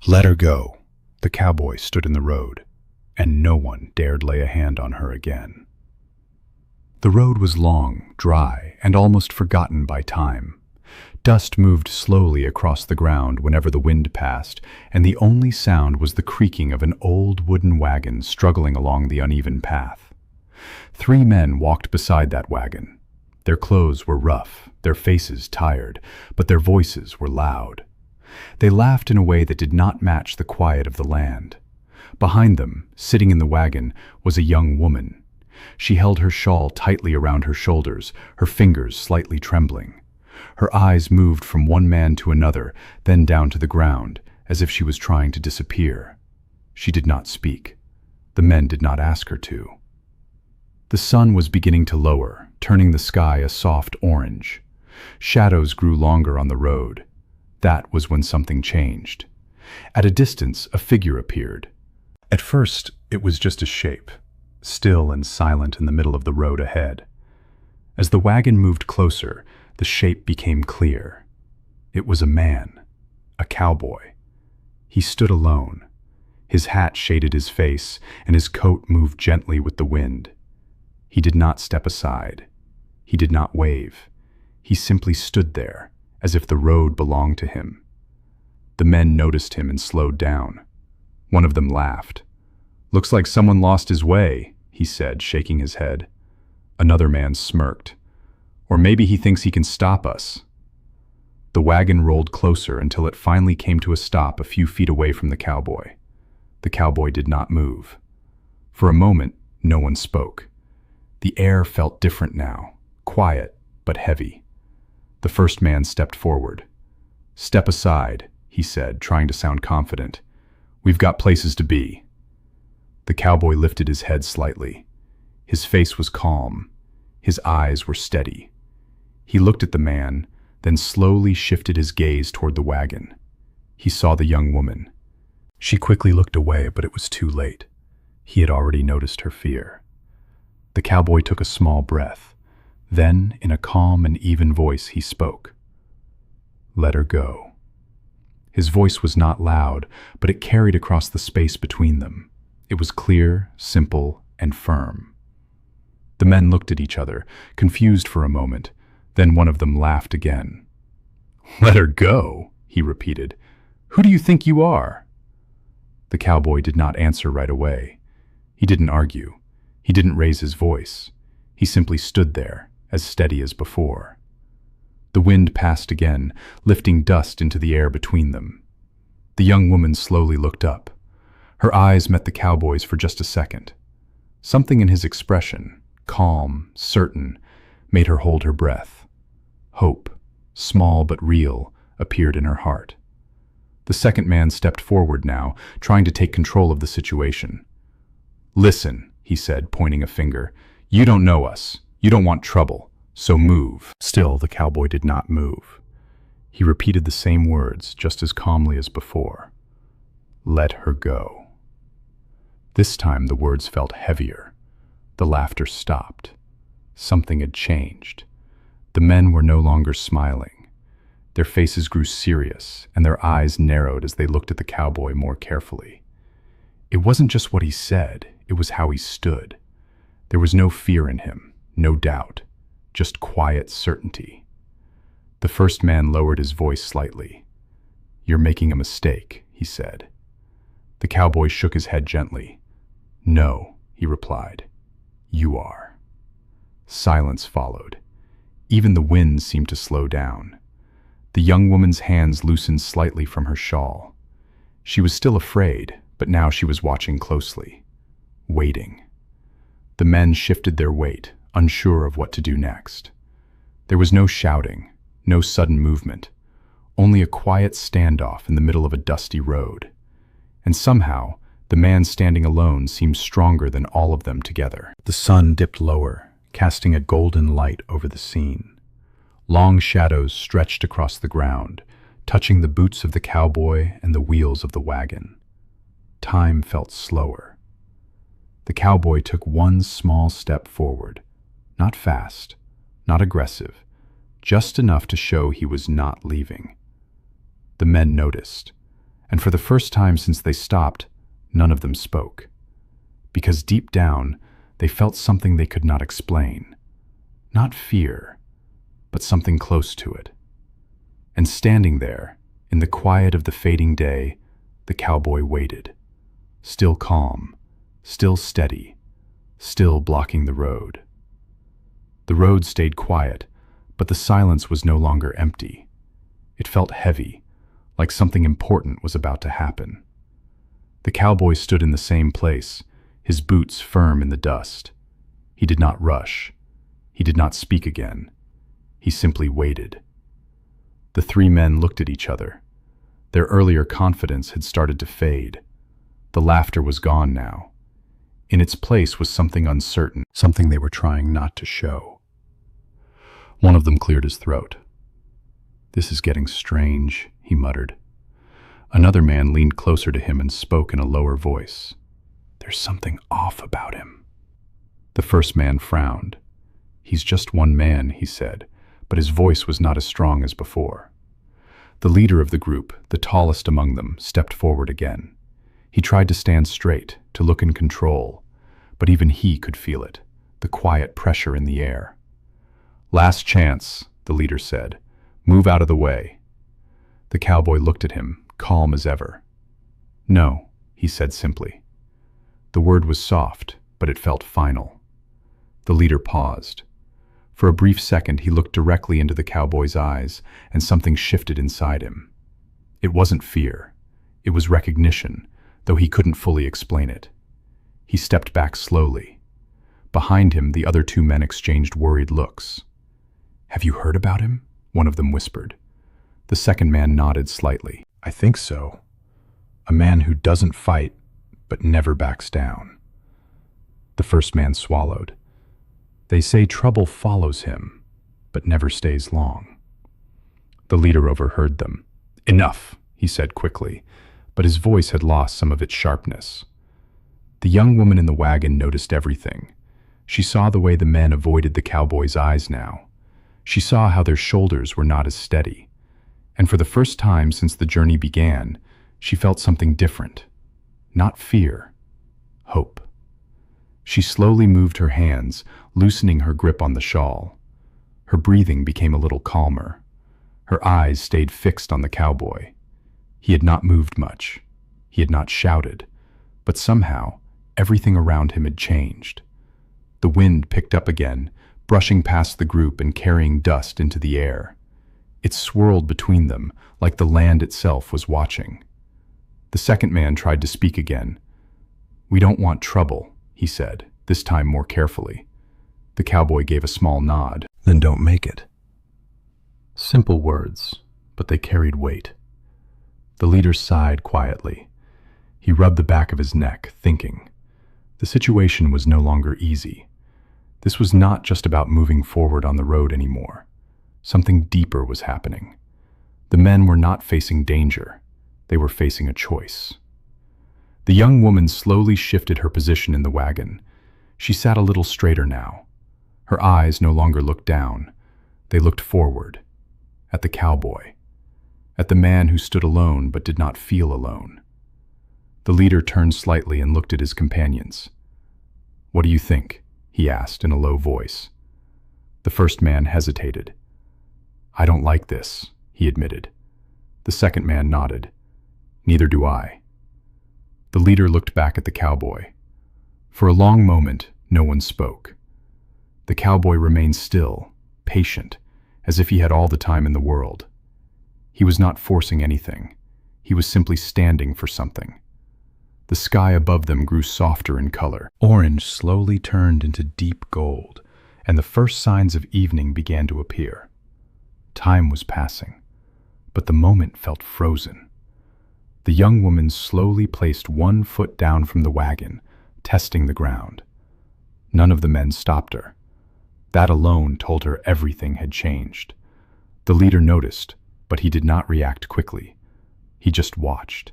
Let her go. The cowboy stood in the road, and no one dared lay a hand on her again. The road was long, dry, and almost forgotten by time. Dust moved slowly across the ground whenever the wind passed, and the only sound was the creaking of an old wooden wagon struggling along the uneven path. 3 men walked beside that wagon. Their clothes were rough, their faces tired, but their voices were loud. They laughed in a way that did not match the quiet of the land. Behind them, sitting in the wagon, was a young woman. She held her shawl tightly around her shoulders, her fingers slightly trembling. Her eyes moved from one man to another, then down to the ground, as if she was trying to disappear. She did not speak. The men did not ask her to. The sun was beginning to lower, turning the sky a soft orange. Shadows grew longer on the road. That was when something changed. At a distance, a figure appeared. At first, it was just a shape, still and silent in the middle of the road ahead. As the wagon moved closer, the shape became clear. It was a man, a cowboy. He stood alone. His hat shaded his face, and his coat moved gently with the wind. He did not step aside. He did not wave. He simply stood there, as if the road belonged to him. The men noticed him and slowed down. One of them laughed. "Looks like someone lost his way," he said, shaking his head. Another man smirked. "Or maybe he thinks he can stop us." The wagon rolled closer until it finally came to a stop a few feet away from the cowboy. The cowboy did not move. For a moment, no one spoke. The air felt different now, quiet but heavy. The first man stepped forward. "Step aside," he said, trying to sound confident. "We've got places to be." The cowboy lifted his head slightly. His face was calm. His eyes were steady. He looked at the man, then slowly shifted his gaze toward the wagon. He saw the young woman. She quickly looked away, but it was too late. He had already noticed her fear. The cowboy took a small breath. Then, in a calm and even voice, he spoke. "Let her go." His voice was not loud, but it carried across the space between them. It was clear, simple, and firm. The men looked at each other, confused for a moment. Then one of them laughed again. "Let her go," he repeated. "Who do you think you are?" The cowboy did not answer right away. He didn't argue. He didn't raise his voice. He simply stood there, as steady as before. The wind passed again, lifting dust into the air between them. The young woman slowly looked up. Her eyes met the cowboy's for just a second. Something in his expression, calm, certain, made her hold her breath. Hope, small but real, appeared in her heart. The second man stepped forward now, trying to take control of the situation. "Listen," he said, pointing a finger. "You don't know us. You don't want trouble. So move." Still, the cowboy did not move. He repeated the same words, just as calmly as before. "Let her go." This time the words felt heavier. The laughter stopped. Something had changed. The men were no longer smiling. Their faces grew serious, and their eyes narrowed as they looked at the cowboy more carefully. It wasn't just what he said, it was how he stood. There was no fear in him, no doubt, just quiet certainty. The first man lowered his voice slightly. "You're making a mistake," he said. The cowboy shook his head gently. "No," he replied. "You are." Silence followed. Even the wind seemed to slow down. The young woman's hands loosened slightly from her shawl. She was still afraid, but now she was watching closely, waiting. The men shifted their weight, unsure of what to do next. There was no shouting, no sudden movement, only a quiet standoff in the middle of a dusty road. And somehow, the man standing alone seemed stronger than all of them together. The sun dipped lower, casting a golden light over the scene. Long shadows stretched across the ground, touching the boots of the cowboy and the wheels of the wagon. Time felt slower. The cowboy took one small step forward, not fast, not aggressive, just enough to show he was not leaving. The men noticed. And for the first time since they stopped, none of them spoke. Because deep down, they felt something they could not explain. Not fear, but something close to it. And standing there, in the quiet of the fading day, the cowboy waited. Still calm, still steady, still blocking the road. The road stayed quiet, but the silence was no longer empty. It felt heavy, like something important was about to happen. The cowboy stood in the same place, his boots firm in the dust. He did not rush. He did not speak again. He simply waited. The three men looked at each other. Their earlier confidence had started to fade. The laughter was gone now. In its place was something uncertain, something they were trying not to show. One of them cleared his throat. "This is getting strange," he muttered. Another man leaned closer to him and spoke in a lower voice. "There's something off about him." The first man frowned. "He's just one man," he said, but his voice was not as strong as before. The leader of the group, the tallest among them, stepped forward again. He tried to stand straight, to look in control, but even he could feel it, the quiet pressure in the air. "Last chance," the leader said. "Move out of the way." The cowboy looked at him, calm as ever. "No," he said simply. The word was soft, but it felt final. The leader paused. For a brief second, he looked directly into the cowboy's eyes, and something shifted inside him. It wasn't fear. It was recognition, though he couldn't fully explain it. He stepped back slowly. Behind him, the other two men exchanged worried looks. "Have you heard about him?" one of them whispered. The second man nodded slightly. "I think so. A man who doesn't fight, but never backs down." The first man swallowed. "They say trouble follows him, but never stays long." The leader overheard them. "Enough," he said quickly, but his voice had lost some of its sharpness. The young woman in the wagon noticed everything. She saw the way the men avoided the cowboy's eyes now. She saw how their shoulders were not as steady. And for the first time since the journey began, she felt something different. Not fear, hope. She slowly moved her hands, loosening her grip on the shawl. Her breathing became a little calmer. Her eyes stayed fixed on the cowboy. He had not moved much. He had not shouted. But somehow, everything around him had changed. The wind picked up again, brushing past the group and carrying dust into the air. It swirled between them, like the land itself was watching. The second man tried to speak again. "We don't want trouble," he said, this time more carefully. The cowboy gave a small nod. "Then don't make it." Simple words, but they carried weight. The leader sighed quietly. He rubbed the back of his neck, thinking. The situation was no longer easy. This was not just about moving forward on the road anymore. Something deeper was happening. The men were not facing danger. They were facing a choice. The young woman slowly shifted her position in the wagon. She sat a little straighter now. Her eyes no longer looked down. They looked forward, at the cowboy, at the man who stood alone but did not feel alone. The leader turned slightly and looked at his companions. "What do you think?" he asked in a low voice. The first man hesitated. "I don't like this," he admitted. The second man nodded. "Neither do I." The leader looked back at the cowboy. For a long moment, no one spoke. The cowboy remained still, patient, as if he had all the time in the world. He was not forcing anything. He was simply standing for something. The sky above them grew softer in color. Orange slowly turned into deep gold, and the first signs of evening began to appear. Time was passing, but the moment felt frozen. The young woman slowly placed one foot down from the wagon, testing the ground. None of the men stopped her. That alone told her everything had changed. The leader noticed, but he did not react quickly. He just watched.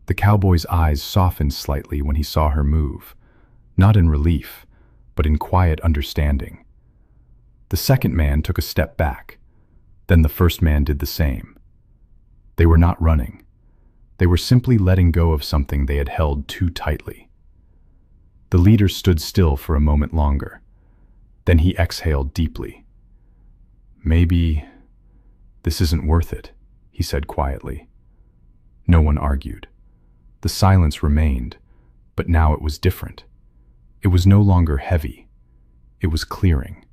The cowboy's eyes softened slightly when he saw her move, not in relief, but in quiet understanding. The second man took a step back. Then the first man did the same. They were not running. They were simply letting go of something they had held too tightly. The leader stood still for a moment longer. Then he exhaled deeply. "Maybe this isn't worth it," he said quietly. No one argued. The silence remained, but now it was different. It was no longer heavy. It was clearing.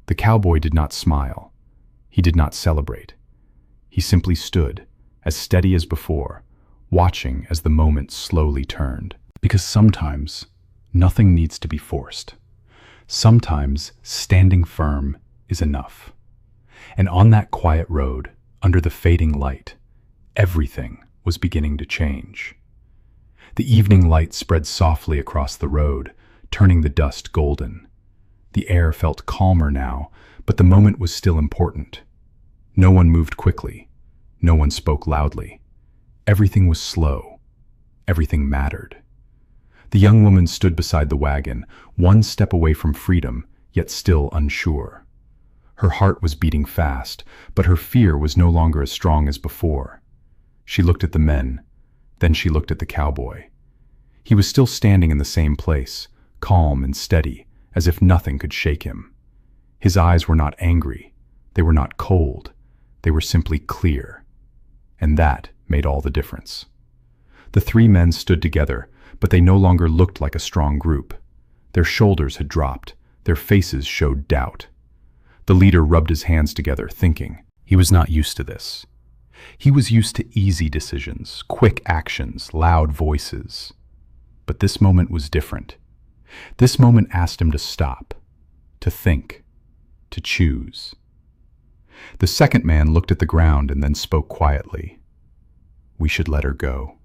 The cowboy did not smile. He did not celebrate. He simply stood, as steady as before, watching as the moment slowly turned. Because sometimes, nothing needs to be forced. Sometimes, standing firm is enough. And on that quiet road, under the fading light, everything was beginning to change. The evening light spread softly across the road, turning the dust golden. The air felt calmer now, but the moment was still important. No one moved quickly. No one spoke loudly. Everything was slow. Everything mattered. The young woman stood beside the wagon, one step away from freedom, yet still unsure. Her heart was beating fast, but her fear was no longer as strong as before. She looked at the men, then she looked at the cowboy. He was still standing in the same place, calm and steady, as if nothing could shake him. His eyes were not angry, they were not cold, they were simply clear. And that made all the difference. The three men stood together, but they no longer looked like a strong group. Their shoulders had dropped, their faces showed doubt. The leader rubbed his hands together, thinking. He was not used to this. He was used to easy decisions, quick actions, loud voices. But this moment was different. This moment asked him to stop, to think, to choose. The second man looked at the ground and then spoke quietly. "We should let her go."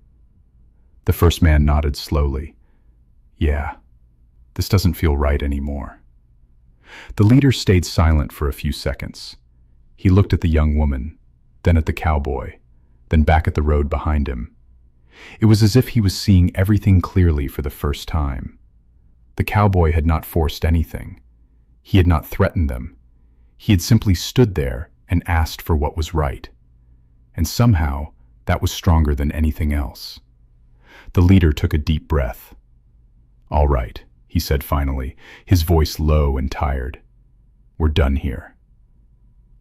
The first man nodded slowly. "Yeah, this doesn't feel right anymore." The leader stayed silent for a few seconds. He looked at the young woman, then at the cowboy, then back at the road behind him. It was as if he was seeing everything clearly for the first time. The cowboy had not forced anything. He had not threatened them. He had simply stood there and asked for what was right. And somehow, that was stronger than anything else. The leader took a deep breath. "All right," he said finally, his voice low and tired. "We're done here."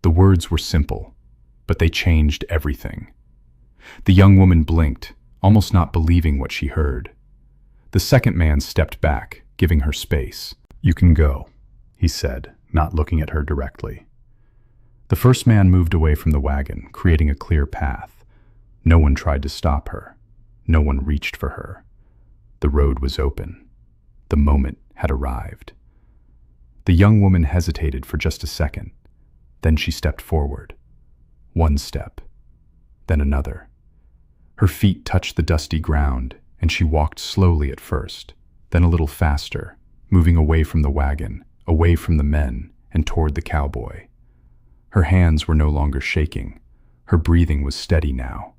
The words were simple, but they changed everything. The young woman blinked, almost not believing what she heard. The second man stepped back, giving her space. "You can go," he said, not looking at her directly. The first man moved away from the wagon, creating a clear path. No one tried to stop her. No one reached for her. The road was open. The moment had arrived. The young woman hesitated for just a second. Then she stepped forward. One step, then another. Her feet touched the dusty ground, and she walked slowly at first, then a little faster, moving away from the wagon, away from the men, and toward the cowboy. Her hands were no longer shaking. Her breathing was steady now.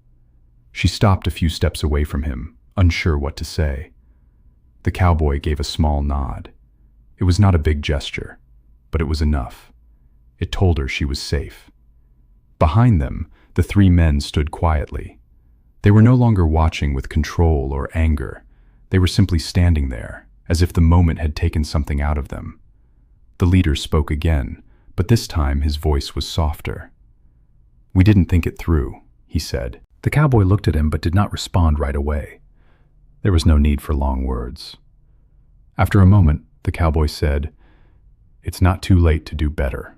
She stopped a few steps away from him, unsure what to say. The cowboy gave a small nod. It was not a big gesture, but it was enough. It told her she was safe. Behind them, the three men stood quietly. They were no longer watching with control or anger. They were simply standing there, as if the moment had taken something out of them. The leader spoke again, but this time his voice was softer. "We didn't think it through," he said. The cowboy looked at him but did not respond right away. There was no need for long words. After a moment, the cowboy said, "It's not too late to do better."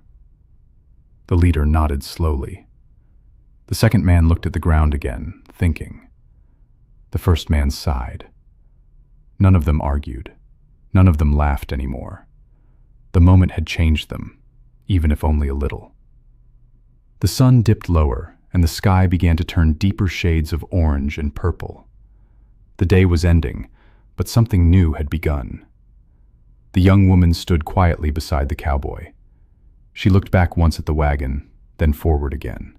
The leader nodded slowly. The second man looked at the ground again, thinking. The first man sighed. None of them argued. None of them laughed anymore. The moment had changed them, even if only a little. The sun dipped lower, and the sky began to turn deeper shades of orange and purple. The day was ending, but something new had begun. The young woman stood quietly beside the cowboy. She looked back once at the wagon, then forward again.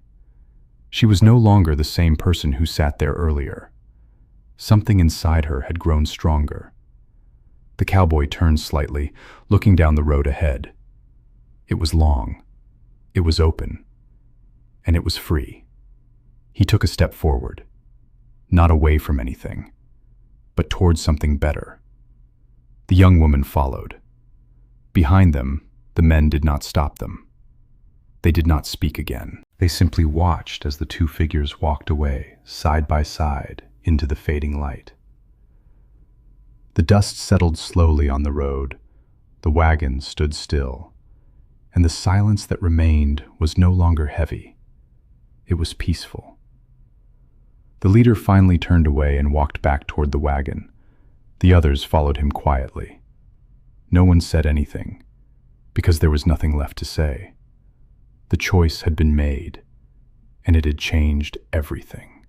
She was no longer the same person who sat there earlier. Something inside her had grown stronger. The cowboy turned slightly, looking down the road ahead. It was long, it was open, and it was free. He took a step forward. not away from anything, but towards something better. The young woman followed. Behind them, the men did not stop them. They did not speak again. They simply watched as the two figures walked away, side by side, into the fading light. The dust settled slowly on the road. The wagon stood still, and the silence that remained was no longer heavy. It was peaceful. The leader finally turned away and walked back toward the wagon. The others followed him quietly. No one said anything, because there was nothing left to say. The choice had been made, and it had changed everything.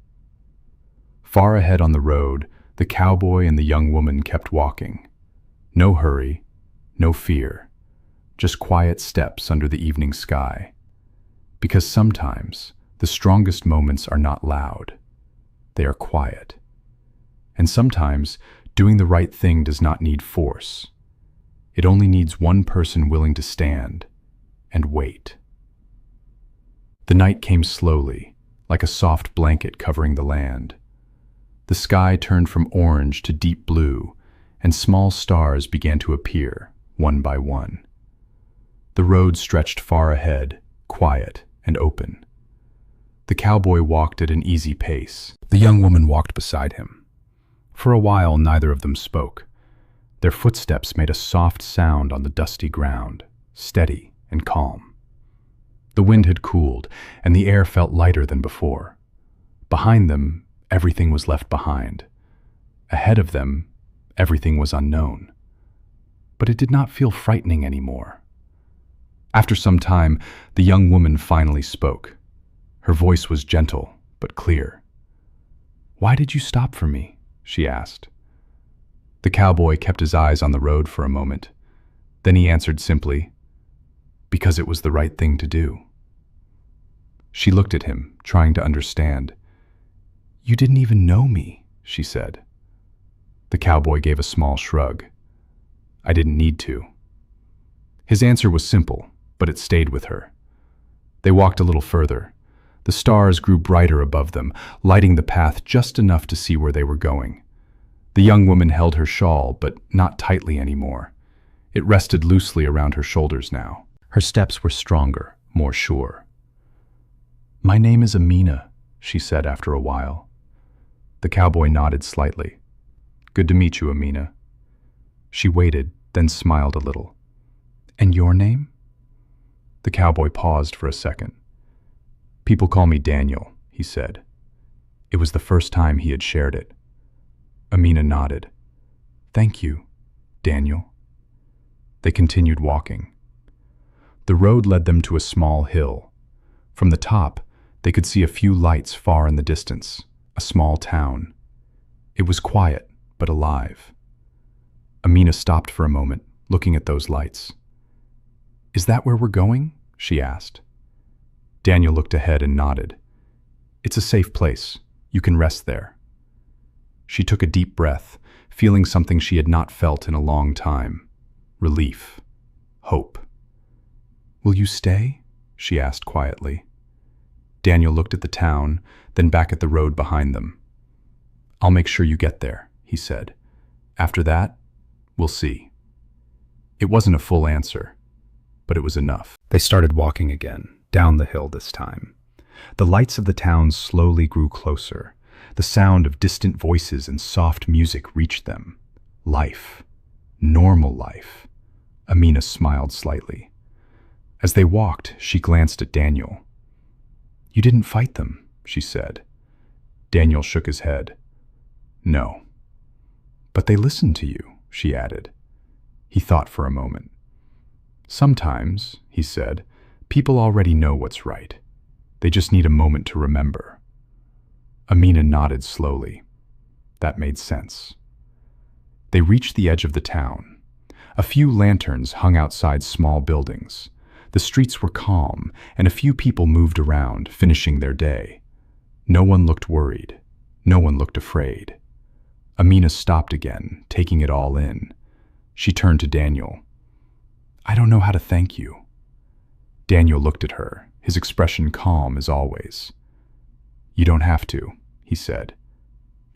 Far ahead on the road, the cowboy and the young woman kept walking. No hurry, no fear, just quiet steps under the evening sky. Because sometimes the strongest moments are not loud, they are quiet. And sometimes doing the right thing does not need force. It only needs one person willing to stand and wait. The night came slowly, like a soft blanket covering the land. The sky turned from orange to deep blue, and small stars began to appear, one by one. The road stretched far ahead, quiet and open. The cowboy walked at an easy pace. The young woman walked beside him. For a while, neither of them spoke. Their footsteps made a soft sound on the dusty ground, steady and calm. The wind had cooled, and the air felt lighter than before. Behind them, everything was left behind. Ahead of them, everything was unknown. But it did not feel frightening anymore. After some time, the young woman finally spoke. Her voice was gentle, but clear. "Why did you stop for me?" she asked. The cowboy kept his eyes on the road for a moment. Then he answered simply, "Because it was the right thing to do." She looked at him, trying to understand. "You didn't even know me," she said. The cowboy gave a small shrug. "I didn't need to." His answer was simple, but it stayed with her. They walked a little further. The stars grew brighter above them, lighting the path just enough to see where they were going. The young woman held her shawl, but not tightly anymore. It rested loosely around her shoulders now. Her steps were stronger, more sure. "My name is Amina," she said after a while. The cowboy nodded slightly. "Good to meet you, Amina." She waited, then smiled a little. "And your name?" The cowboy paused for a second. "People call me Daniel," he said. It was the first time he had shared it. Amina nodded. "Thank you, Daniel." They continued walking. The road led them to a small hill. From the top, they could see a few lights far in the distance, a small town. It was quiet, but alive. Amina stopped for a moment, looking at those lights. "Is that where we're going?" she asked. Daniel looked ahead and nodded. "It's a safe place. You can rest there." She took a deep breath, feeling something she had not felt in a long time. Relief. Hope. "Will you stay?" she asked quietly. Daniel looked at the town, then back at the road behind them. "I'll make sure you get there," he said. "After that, we'll see." It wasn't a full answer, but it was enough. They started walking again, down the hill this time. The lights of the town slowly grew closer. The sound of distant voices and soft music reached them. Life. Normal life. Amina smiled slightly. As they walked, she glanced at Daniel. "You didn't fight them," she said. Daniel shook his head. "No." "But they listened to you," she added. He thought for a moment. "Sometimes," he said, "people already know what's right. They just need a moment to remember." Amina nodded slowly. That made sense. They reached the edge of the town. A few lanterns hung outside small buildings. The streets were calm, and a few people moved around, finishing their day. No one looked worried. No one looked afraid. Amina stopped again, taking it all in. She turned to Daniel. "I don't know how to thank you." Daniel looked at her, his expression calm as always. "You don't have to," he said.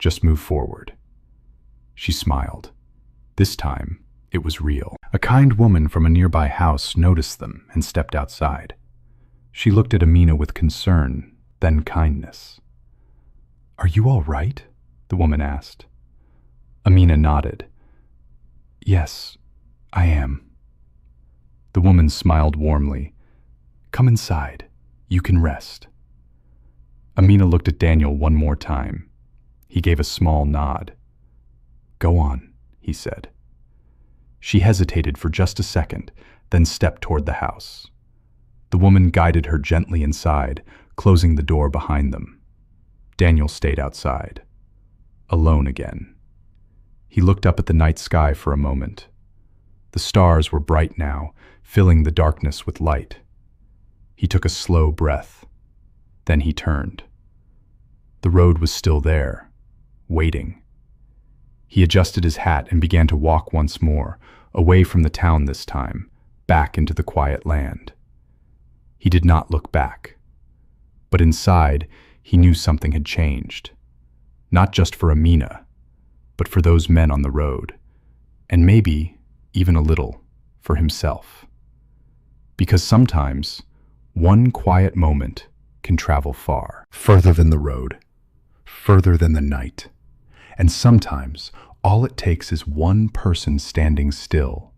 Just move forward." She smiled. This time, it was real. A kind woman from a nearby house noticed them and stepped outside. She looked at Amina with concern, then kindness. "Are you all right?" the woman asked. Amina nodded. "Yes, I am." The woman smiled warmly. "Come inside. You can rest." Amina looked at Daniel one more time. He gave a small nod. "Go on," he said. She hesitated for just a second, then stepped toward the house. The woman guided her gently inside, closing the door behind them. Daniel stayed outside, alone again. He looked up at the night sky for a moment. The stars were bright now, filling the darkness with light. He took a slow breath. Then he turned. The road was still there, waiting. He adjusted his hat and began to walk once more, away from the town this time, back into the quiet land. He did not look back. But inside, he knew something had changed. Not just for Amina, but for those men on the road, and maybe, even a little, for himself. Because sometimes, one quiet moment can travel far, further than the road, further than the night. And sometimes, all it takes is one person standing still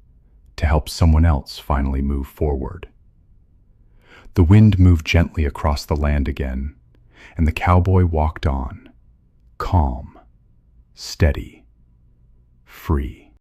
to help someone else finally move forward. The wind moved gently across the land again, and the cowboy walked on, calm, steady, free.